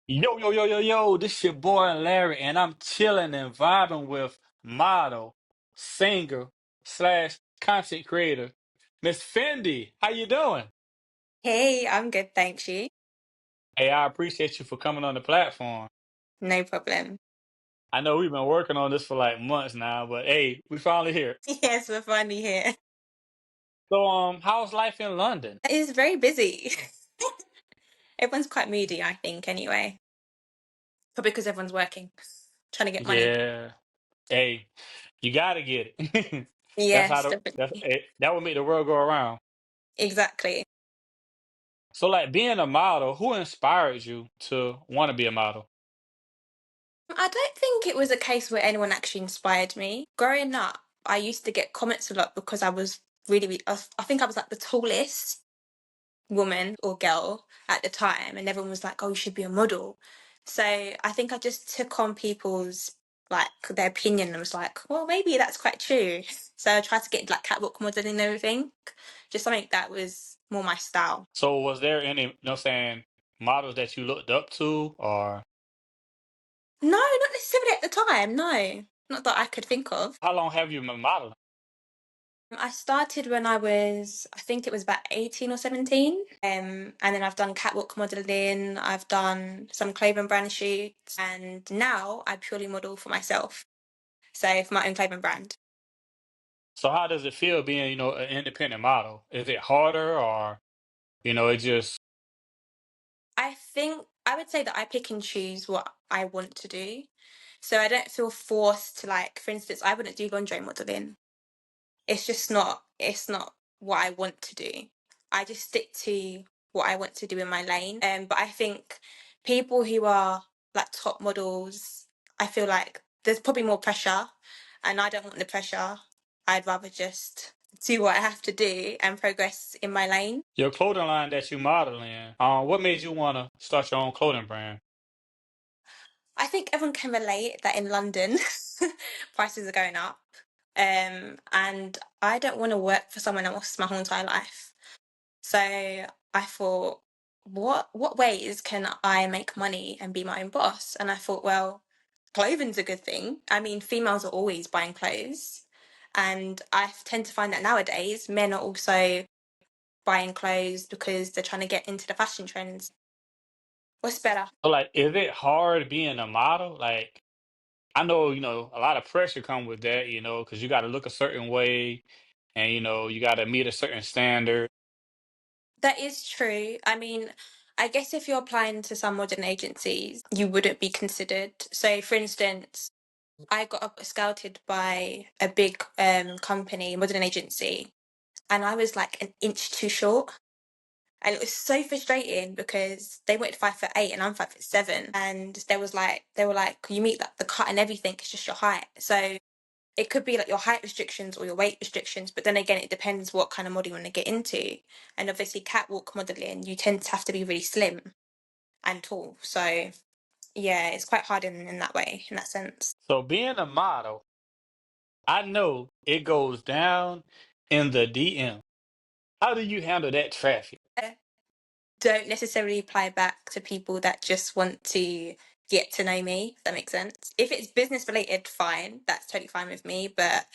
Yo, yo, yo, yo, yo, this your boy Larry, and I'm chilling and vibing with model, singer, slash content creator, Miss Fendi. How you doing? Hey, I'm good, thank you. Hey, I appreciate you for coming on the platform. No problem. I know we've been working on this for like months now, but hey, we finally here. Yes, we're finally here. So, how's life in London? It's very busy. Everyone's quite moody, I think, anyway. Probably because everyone's working, trying to get money. Yeah, hey, you gotta get it. That's how Yes, definitely. that would make the world go around. Exactly. So, like being a model, who inspired you to want to be a model? I don't think it was a case where anyone actually inspired me. Growing up, I used to get comments a lot because I was I think I was like the tallest woman or girl at the time, and everyone was like, "Oh, you should be a model." So I think I just took on people's like their opinion and was like, "Well, maybe that's quite true." So I tried to get like catwalk modeling and everything, just something that was more my style. So was there any, saying, models that you looked up to, or No, not necessarily at the time. No, not that I could think of. how long have you been modeling? I started when I was, I think it was about 18 or 17. And then I've done catwalk modeling, I've done some clothing brand shoots, and now I purely model for myself. So for my own clothing brand. So how does it feel being, an independent model? Is it harder, or, it just I think I would say that I pick and choose what I want to do. So I don't feel forced to like, for instance, I wouldn't do lingerie modeling. It's not what I want to do. I just stick to what I want to do in my lane. But I think people who are like top models, I feel like there's probably more pressure, and I don't want the pressure. I'd rather just do what I have to do and progress in my lane. your clothing line that you model in? What made you want to start your own clothing brand? I think everyone can relate that in London prices are going up. And I don't want to work for someone else my whole entire life. So I thought, what ways can I make money and be my own boss? And I thought, well, clothing's a good thing. I mean, females are always buying clothes. And I tend to find that nowadays men are also buying clothes because they're trying to get into the fashion trends. What's better? So like, is it hard being a model? Like, I know, a lot of pressure come with that, because you got to look a certain way, and you got to meet a certain standard. That is true. I mean, I guess if you're applying to some modern agencies, you wouldn't be considered. So, for instance, I got scouted by a big company, modern agency, and I was like an inch too short. And it was so frustrating because they wanted 5'8" and I'm 5'7". And they were like, you meet like the cut and everything, it's just your height. So it could be like your height restrictions or your weight restrictions, but then again, it depends what kind of model you want to get into. And obviously, catwalk modeling, you tend to have to be really slim and tall. So yeah, it's quite hard in that way, in that sense. So being a model, I know it goes down in the DM. How do you handle that traffic? Don't necessarily apply back to people that just want to get to know me, if that makes sense. If it's business related, fine, that's totally fine with me. But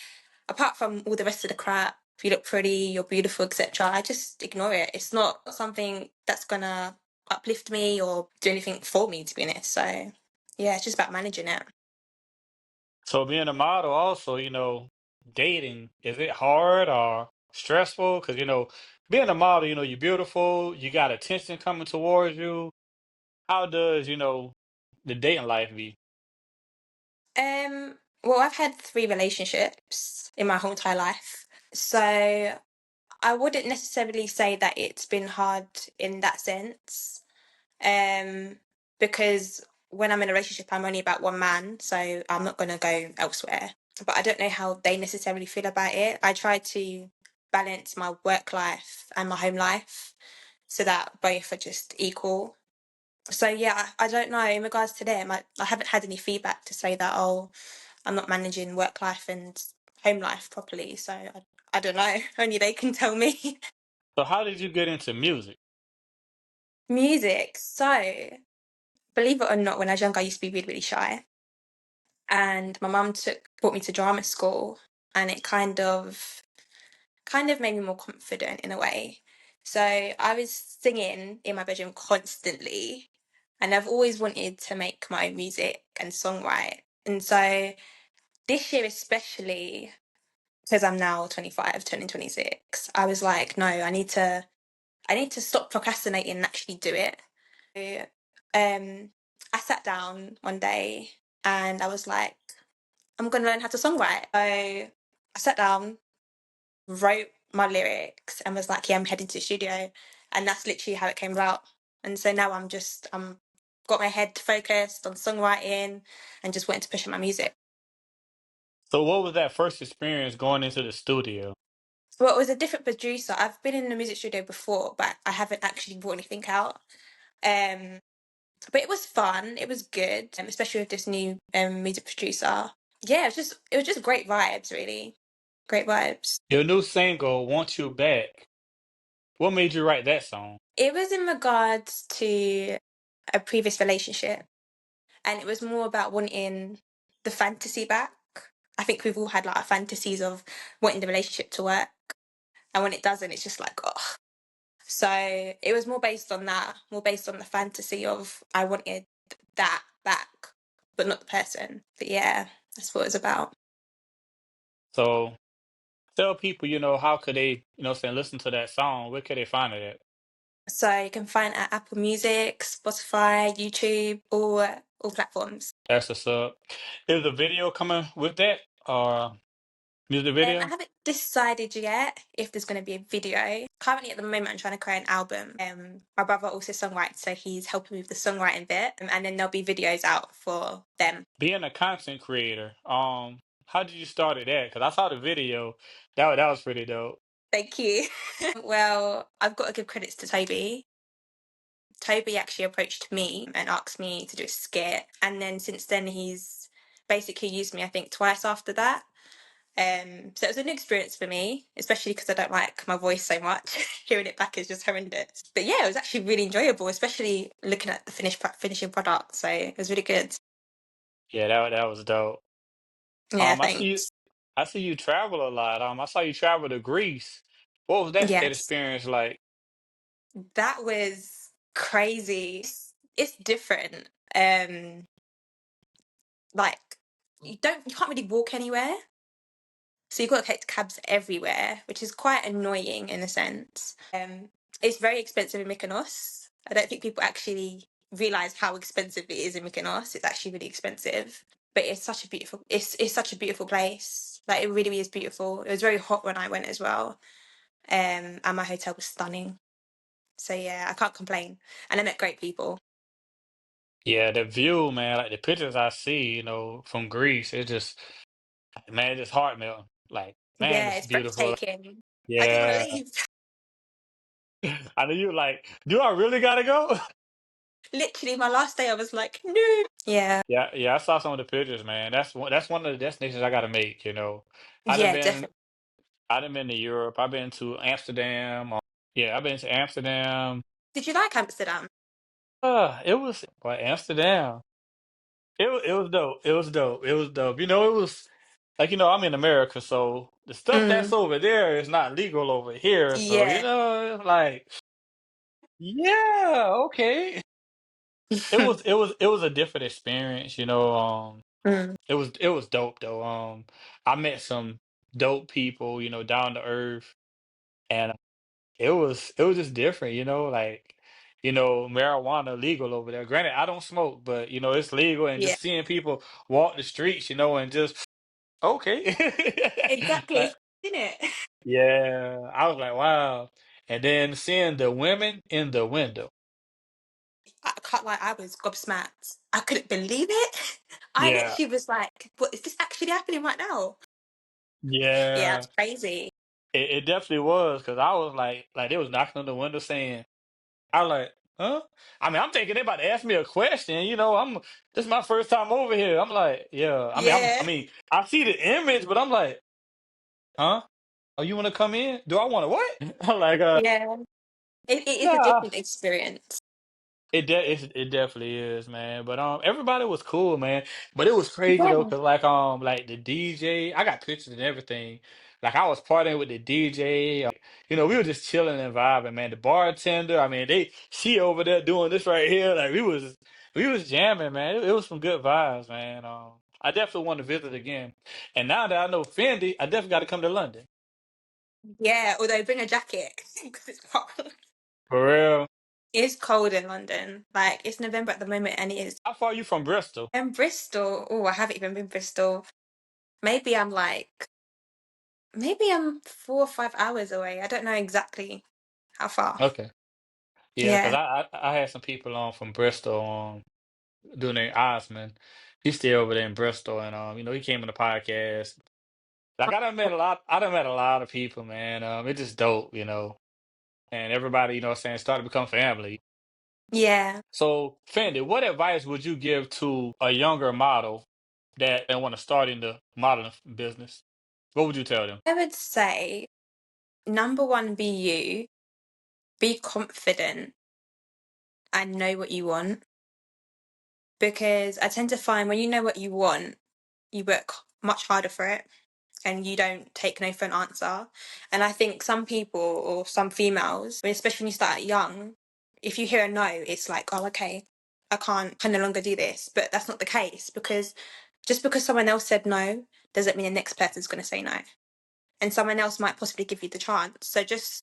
apart from all the rest of the crap, if you look pretty, you're beautiful, etc., I just ignore it. It's not something that's gonna uplift me or do anything for me, to be honest. So yeah, it's just about managing it. So being a model also, dating, is it hard or stressful? Because, being a model, you're beautiful, you got attention coming towards you. How does, the dating life be? Well, I've had 3 relationships in my whole entire life. So I wouldn't necessarily say that it's been hard in that sense. Um, because when I'm in a relationship, I'm only about one man, so I'm not gonna go elsewhere. But I don't know how they necessarily feel about it. I try to balance my work life and my home life so that both are just equal. So yeah, I don't know in regards to them. I haven't had any feedback to say that, oh, I'm not managing work life and home life properly. So I don't know. Only they can tell me. So how did you get into music? Music. So Believe it or not, when I was younger, I used to be really, really shy. And my mum brought me to drama school, and it kind of made me more confident in a way. So I was singing in my bedroom constantly, and I've always wanted to make my own music and songwrite. And so this year, especially because I'm now 25, turning 26, I was like, no, I need to stop procrastinating and actually do it. So I sat down one day and I was like, I'm going to learn how to songwrite. So I sat down, wrote my lyrics, and was like, yeah, I'm heading to the studio. And that's literally how it came about. And so now I'm got my head focused on songwriting and just wanting to push on my music. So what was that first experience going into the studio? Well, it was a different producer. I've been in the music studio before, but I haven't actually brought anything out. Um, but it was fun. It was good, especially with this new music producer. Yeah, it was just great vibes, really. Great vibes. Your new single, Want You Back. What made you write that song? It was in regards to a previous relationship, and it was more about wanting the fantasy back. I think we've all had like fantasies of wanting the relationship to work, and when it doesn't, it's just like, oh. So it was more based on that, more based on the fantasy of I wanted that back, but not the person. But yeah, that's what it was about. So tell people, how could they, saying listen to that song? Where could they find it at? So you can find it at Apple Music, Spotify, YouTube, all platforms. That's the sub. Is the video coming with that or music I video? haven't decided yet if there's going to be a video. Currently, at the moment, I'm trying to create an album. My brother also songwrites, so he's helping me with the songwriting bit, and then there'll be videos out for them. Being a content creator, how did you start at that? Because I saw the video. That was pretty dope. Thank you. Well, I've got to give credits to Toby. Toby actually approached me and asked me to do a skit, and then since then he's basically used me, I think, twice after that. So it was a new experience for me, especially because I don't like my voice so much. Hearing it back is just horrendous. But yeah, it was actually really enjoyable, especially looking at the finishing product. So it was really good. Yeah, that was dope. Yeah, I see you. thanks. I see you travel a lot. I saw you travel to Greece. What was that Yes, experience like? that was crazy. It's different. Um, like you can't really walk anywhere. So you've got to take cabs everywhere, which is quite annoying in a sense. It's very expensive in Mykonos. I don't think people actually realize how expensive it is in Mykonos. It's actually really expensive, but it's such a beautiful place. Like it really is beautiful. It was very hot when I went as well, and my hotel was stunning. So yeah, I can't complain, and I met great people. Yeah, the view, man, like the pictures I see, from Greece, it just, man, it's heart melting. Like, man, Yeah, it's it's beautiful. Like, breathtaking. I didn't want to yeah, leave. I know you like, do I really gotta go? Literally, my last day, I was like, no. Yeah, Yeah, yeah, I saw some of the pictures, man. That's one of the destinations I gotta make. I done yeah, been definitely. I done been to Europe. I've been to Amsterdam. Yeah, I've been to Amsterdam. Did you like Amsterdam? It was well, Amsterdam. It was dope. It was dope. It was dope. It was like I'm in America, so the stuff that's Mm, over there is not legal over here. So yeah. it's like yeah, okay. It was a different experience. Mm, It was dope though. I met some dope people. Down to earth, and it was just different. Like marijuana legal over there. Granted, I don't smoke, but it's legal, and yeah, just seeing people walk the streets, and just okay. exactly. Like, It's in it. yeah, I was like, wow. And then seeing the women in the window. I can't lie, I was gobsmacked. I couldn't believe it. I Yeah, literally was like, what is this actually happening right now? Yeah, yeah. it's crazy. It definitely was because I was like they was knocking on the window saying, I was like, huh? I mean, I'm thinking they about to ask me a question. This is my first time over here. I'm like, yeah. I mean, Yeah, I see the image, but I'm like, huh? Oh, you want to come in? Do I want to what? I'm like, yeah. It is a nah. different experience. It definitely is, man. But everybody was cool, man. But it was crazy though, Yeah. cause like the DJ, I got pictures and everything. Like I was partying with the DJ. We were just chilling and vibing, man. The bartender, I mean, she over there doing this right here. Like we was jamming, man. It was some good vibes, man. I definitely want to visit again. And now that I know Fendi, I definitely got to come to London. Yeah, although bring a jacket because it's cold. For real. It's cold in London. Like it's November at the moment and it is. How far are you from Bristol? And Bristol, oh, I haven't even been Bristol. Maybe I'm like maybe I'm 4 or 5 hours away. I don't know exactly how far. Okay. Yeah, because Yeah. I had some people on from Bristol doing their Osmond. He's still over there in Bristol, and he came on the podcast. Like I done met a lot of people, man. It's just dope, and everybody, what I'm saying, started to become family. Yeah. So, Fendi, what advice would you give to a younger model that want to start in the modeling business? What would you tell them? I would say number one, be you, be confident and know what you want. Because I tend to find when you know what you want, you work much harder for it and you don't take no for an answer. And I think some people or some females, especially when you start young, if you hear a no, it's like, oh, okay, can no longer do this. But that's not the case because just because someone else said no doesn't mean the next person's going to say no. And someone else might possibly give you the chance. So just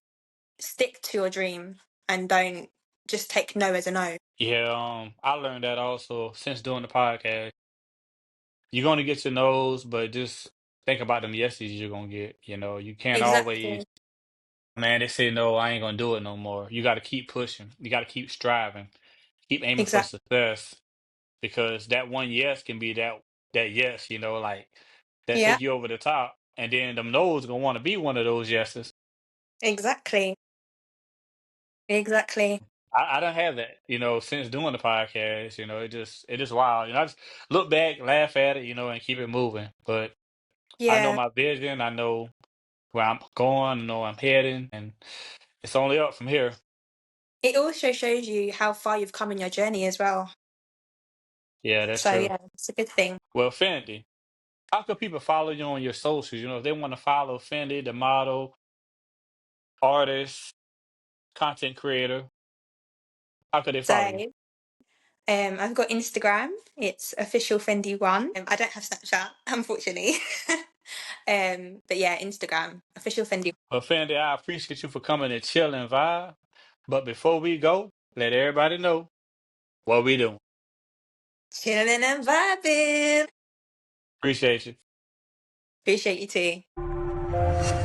stick to your dream and don't just take no as a no. Yeah, I learned that also since doing the podcast. You're gonna get your no's, but just think about them yeses you're gonna get. You can't always, Exactly. man, they say no, I ain't gonna do it no more. You gotta keep pushing. You gotta keep striving. Keep aiming for Exactly. success because that one yes can be that yes, like that Yeah, take you over the top. And then them no's gonna want to be one of those yeses. exactly. Exactly. I don't have that, since doing the podcast, it just wild. I just look back, laugh at it, and keep it moving. But I know Yeah. my vision, I know where I'm going, I know I'm heading, and it's only up from here. It also shows you how far you've come in your journey as well. Yeah, that's So true. yeah, it's a good thing. Well, Fendi, how can people follow you on your socials? If they want to follow Fendi, the model, artist, content creator, how could they So follow you? I've got Instagram. It's official Fendi one. I don't have Snapchat, unfortunately. But yeah, Instagram official Fendi. Well, Fendi, I appreciate you for coming and chill and vibe. But before we go, let everybody know what we doing. Chilling and vibing. Appreciate you. Appreciate you too.